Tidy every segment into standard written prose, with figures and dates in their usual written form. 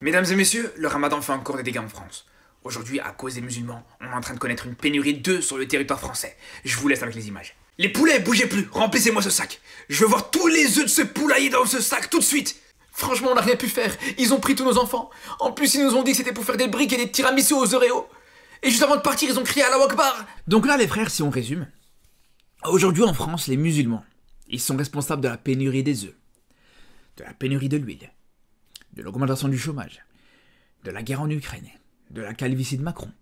Mesdames et messieurs, le ramadan fait encore des dégâts en France. Aujourd'hui, à cause des musulmans, on est en train de connaître une pénurie d'œufs sur le territoire français. Je vous laisse avec les images. Les poulets, bougez plus, remplissez-moi ce sac. Je veux voir tous les œufs de ce poulailler dans ce sac tout de suite. Franchement, on n'a rien pu faire. Ils ont pris tous nos enfants. En plus, ils nous ont dit que c'était pour faire des briques et des tiramisu aux Oreos. Et juste avant de partir, ils ont crié Allahu Akbar. Donc là, les frères, si on résume, aujourd'hui en France, les musulmans, ils sont responsables de la pénurie des œufs, de la pénurie de l'huile, de l'augmentation du chômage, de la guerre en Ukraine, de la calvitie de Macron.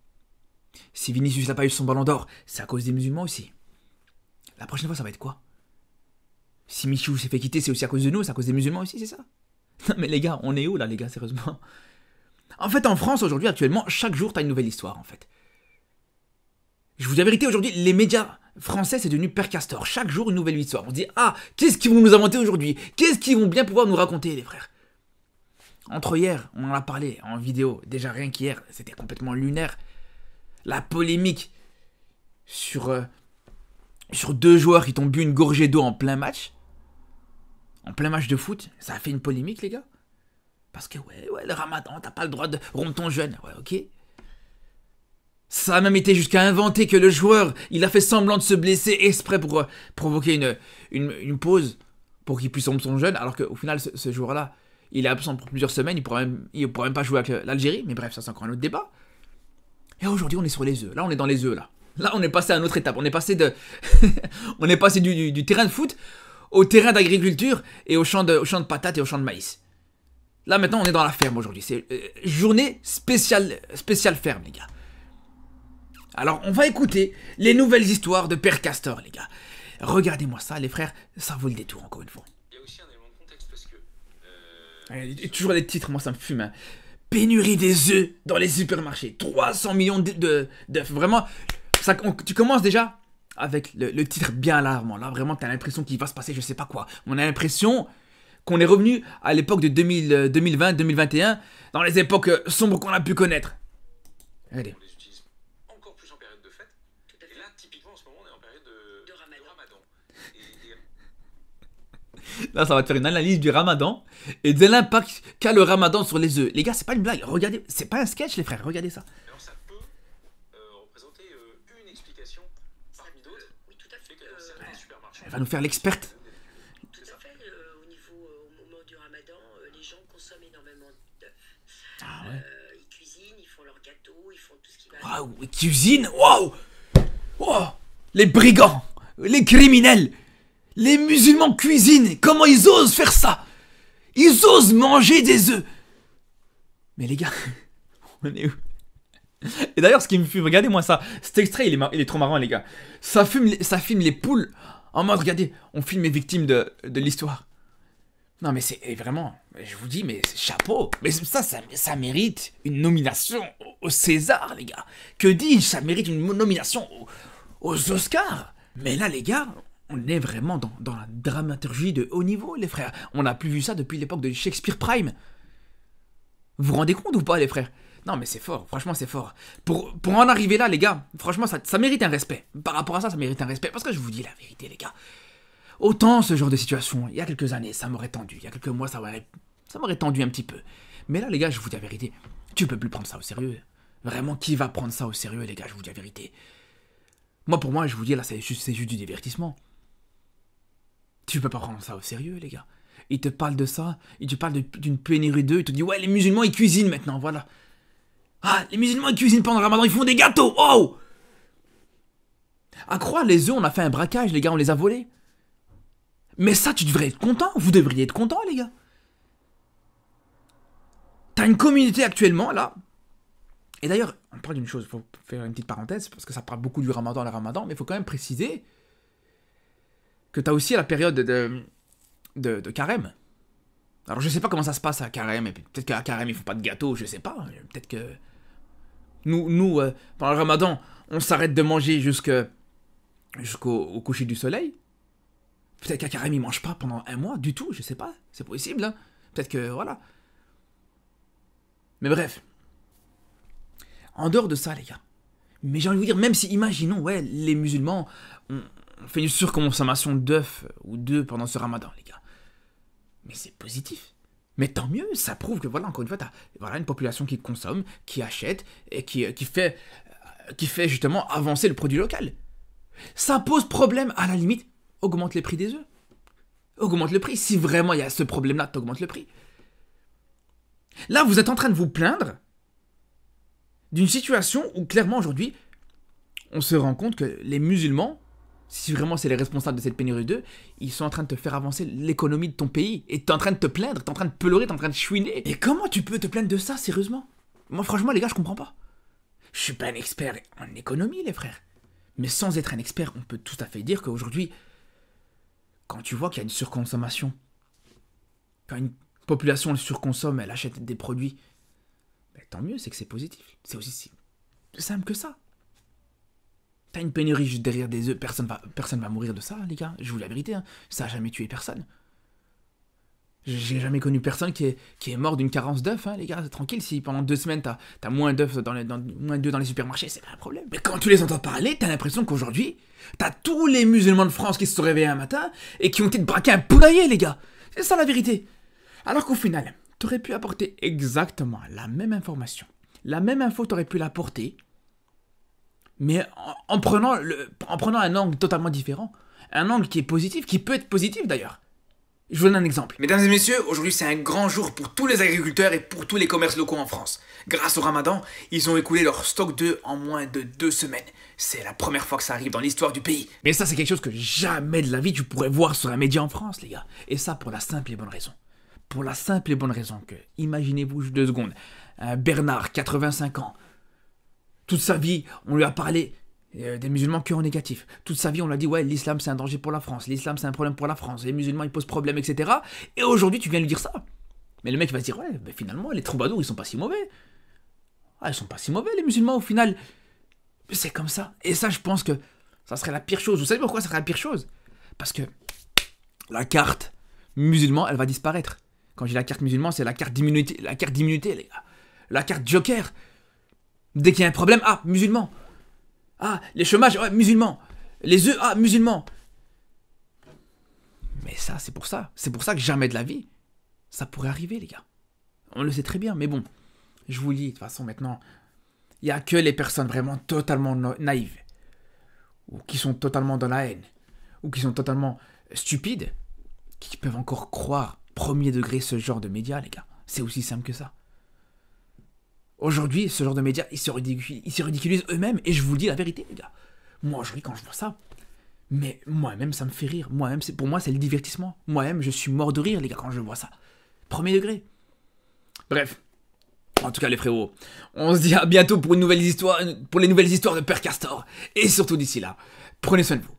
Si Vinicius n'a pas eu son ballon d'or, c'est à cause des musulmans aussi. La prochaine fois, ça va être quoi? Si Michou s'est fait quitter, c'est aussi à cause de nous, c'est à cause des musulmans aussi, c'est ça? Non mais les gars, on est où là les gars, sérieusement? En fait, en France, aujourd'hui, actuellement, chaque jour, t'as une nouvelle histoire, en fait. Je vous dis la vérité, aujourd'hui, les médias français, c'est devenu Père Castor. Chaque jour, une nouvelle histoire. On se dit, ah, qu'est-ce qu'ils vont nous inventer aujourd'hui? Qu'est-ce qu'ils vont bien pouvoir nous raconter, les frères? Entre hier, on en a parlé en vidéo, déjà rien qu'hier, c'était complètement lunaire. La polémique sur deux joueurs qui t'ont bu une gorgée d'eau en plein match de foot, ça a fait une polémique les gars. Parce que ouais, le ramadan, t'as pas le droit de rompre ton jeûne, ouais ok. Ça a même été jusqu'à inventer que le joueur, il a fait semblant de se blesser exprès pour provoquer une pause pour qu'il puisse rompre son jeûne, alors qu'au final ce joueur-là, il est absent pour plusieurs semaines, il pourra même pas jouer avec l'Algérie, mais bref, ça c'est encore un autre débat. Et aujourd'hui, on est sur les œufs. Là, on est dans les œufs, là. Là, on est passé à une autre étape. On est passé on est passé du terrain de foot au terrain d'agriculture et au champ de patates et au champ de maïs. Là, maintenant, on est dans la ferme aujourd'hui. C'est journée spéciale ferme, les gars. Alors, on va écouter les nouvelles histoires de Père Castor, les gars. Regardez-moi ça, les frères. Ça vaut le détour, encore une fois. Et toujours les titres, moi ça me fume. Hein. Pénurie des œufs dans les supermarchés. 300 millions d'œufs. Vraiment, tu commences déjà avec le titre bien alarmant. Là, vraiment, t'as l'impression qu'il va se passer je sais pas quoi. On a l'impression qu'on est revenu à l'époque de 2020, 2021, dans les époques sombres qu'on a pu connaître. Regardez. On les utilise encore plus en période de fête. Et là, typiquement, en ce moment, on est en période de ramadan. Là, ça va te faire une analyse du ramadan et de l'impact qu'a le ramadan sur les œufs. Les gars, c'est pas une blague. Regardez, c'est pas un sketch, les frères. Regardez ça. Alors, ça peut représenter une explication parmi d'autres. Oui, tout à fait. Que dans certains supermarchés. Elle va nous faire l'experte. Tout à fait. Au moment du ramadan, les gens consomment énormément d'œufs. Ah ouais. Ils cuisinent, ils font leurs gâteaux, ils font tout ce qui va. Waouh, ils cuisinent. Waouh. Wow. Les brigands, les criminels. Les musulmans cuisinent. Comment ils osent faire ça? Ils osent manger des œufs. Mais les gars, on est où? Et d'ailleurs, ce qui me fume, regardez-moi ça. Cet extrait, il est trop marrant, les gars. Ça filme les poules en mode, regardez, on filme les victimes de l'histoire. Non, mais c'est vraiment, je vous dis, mais chapeau. Mais ça mérite une nomination au César, les gars. Que dis-je? Ça mérite une nomination aux Oscars. Mais là, les gars, on est vraiment dans la dramaturgie de haut niveau, les frères. On n'a plus vu ça depuis l'époque de Shakespeare Prime. Vous vous rendez compte ou pas, les frères? Non, mais c'est fort, franchement, c'est fort. Pour en arriver là, les gars, franchement, ça mérite un respect. Par rapport à ça, ça mérite un respect. Parce que je vous dis la vérité, les gars. Autant ce genre de situation, il y a quelques années, ça m'aurait tendu. Il y a quelques mois, ça m'aurait tendu un petit peu. Mais là, les gars, je vous dis la vérité. Tu peux plus prendre ça au sérieux. Vraiment, qui va prendre ça au sérieux, les gars? Je vous dis la vérité. Moi, pour moi, je vous dis, là, c'est juste du divertissement. Tu peux pas prendre ça au sérieux, les gars. Il te parle de ça, il te parle d'une pénurie d'œufs, il te dit, ouais, les musulmans, ils cuisinent maintenant, voilà. Ah, les musulmans, ils cuisinent pendant le ramadan, ils font des gâteaux, oh! À croire, les œufs, on a fait un braquage, les gars, on les a volés. Mais ça, tu devrais être content, vous devriez être content, les gars. T'as une communauté actuellement, là. Et d'ailleurs, on parle d'une chose, il faut faire une petite parenthèse, parce que ça parle beaucoup du ramadan, mais il faut quand même préciser que t'as aussi la période de carême. Alors je sais pas comment ça se passe à carême, et peut-être qu'à carême ils font pas de gâteau, je sais pas. Peut-être que nous pendant le ramadan, on s'arrête de manger jusqu'au coucher du soleil. Peut-être qu'à carême ils mangent pas pendant un mois du tout, je sais pas. C'est possible, hein. Peut-être que voilà. Mais bref. En dehors de ça, les gars. Mais j'ai envie de vous dire, même si, imaginons, ouais, les musulmans on fait une surconsommation d'œufs ou d'œufs pendant ce ramadan, les gars. Mais c'est positif. Mais tant mieux, ça prouve que voilà, encore une fois, t'as voilà, une population qui consomme, qui achète et qui fait justement avancer le produit local. Ça pose problème, à la limite, augmente les prix des œufs. Augmente le prix. Si vraiment il y a ce problème-là, t'augmentes le prix. Là, vous êtes en train de vous plaindre d'une situation où clairement aujourd'hui, on se rend compte que les musulmans, si vraiment c'est les responsables de cette pénurie d'œufs, ils sont en train de te faire avancer l'économie de ton pays. Et t'es en train de te plaindre, t'es en train de pleurer, t'es en train de chouiner. Et comment tu peux te plaindre de ça, sérieusement? Moi, franchement, les gars, je comprends pas. Je suis pas un expert en économie, les frères. Mais sans être un expert, on peut tout à fait dire qu'aujourd'hui, quand tu vois qu'il y a une surconsommation, quand une population elle surconsomme, elle achète des produits, ben, tant mieux, c'est que c'est positif. C'est aussi simple que ça. T'as une pénurie juste derrière des œufs, personne va mourir de ça, les gars. Je vous dis la vérité, hein. Ça a jamais tué personne. J'ai jamais connu personne qui est mort d'une carence d'œufs, hein, les gars. Tranquille, si pendant 2 semaines t'as moins d'œufs moins d'œufs dans les supermarchés, c'est pas un problème. Mais quand tu les entends parler, t'as l'impression qu'aujourd'hui, t'as tous les musulmans de France qui se sont réveillés un matin et qui ont été de braquer un poulailler, les gars. C'est ça la vérité. Alors qu'au final, t'aurais pu apporter exactement la même information. La même info, t'aurais pu l'apporter, mais en prenant un angle totalement différent. Un angle qui est positif, qui peut être positif d'ailleurs. Je vous donne un exemple. Mesdames et messieurs, aujourd'hui c'est un grand jour pour tous les agriculteurs et pour tous les commerces locaux en France. Grâce au Ramadan, ils ont écoulé leur stock d'œufs en moins de 2 semaines. C'est la première fois que ça arrive dans l'histoire du pays. Mais ça c'est quelque chose que jamais de la vie tu pourrais voir sur un média en France, les gars. Et ça pour la simple et bonne raison. Pour la simple et bonne raison que, imaginez-vous juste 2 secondes, un Bernard, 85 ans, toute sa vie, on lui a parlé des musulmans que en négatif. Toute sa vie, on lui a dit, ouais, l'islam c'est un danger pour la France, l'islam c'est un problème pour la France, les musulmans ils posent problème, etc. Et aujourd'hui, tu viens lui dire ça. Mais le mec va se dire, ouais, mais finalement, les troubadours, ils sont pas si mauvais. Ah, ils sont pas si mauvais, les musulmans, au final. Mais c'est comme ça. Et ça, je pense que ça serait la pire chose. Vous savez pourquoi ça serait la pire chose? Parce que la carte musulman, elle va disparaître. Quand j'ai la carte musulman, c'est la carte d'immunité, les gars. La carte joker. Dès qu'il y a un problème, ah, musulman. Ah, les chômages, ouais, musulmans. Les œufs, ah, musulmans. Mais ça, c'est pour ça. C'est pour ça que jamais de la vie, ça pourrait arriver, les gars. On le sait très bien, mais bon. Je vous le dis, de toute façon, maintenant, il n'y a que les personnes vraiment totalement naïves, ou qui sont totalement dans la haine, ou qui sont totalement stupides, qui peuvent encore croire, premier degré, ce genre de médias, les gars. C'est aussi simple que ça. Aujourd'hui, ce genre de médias, ils se ridiculisent eux-mêmes, et je vous dis la vérité, les gars. Moi, aujourd'hui, quand je vois ça, mais moi-même, ça me fait rire. Moi-même, pour moi, c'est le divertissement. Moi-même, je suis mort de rire, les gars, quand je vois ça. Premier degré. Bref. En tout cas, les frérots, on se dit à bientôt pour les nouvelles histoires de Père Castor. Et surtout d'ici là, prenez soin de vous.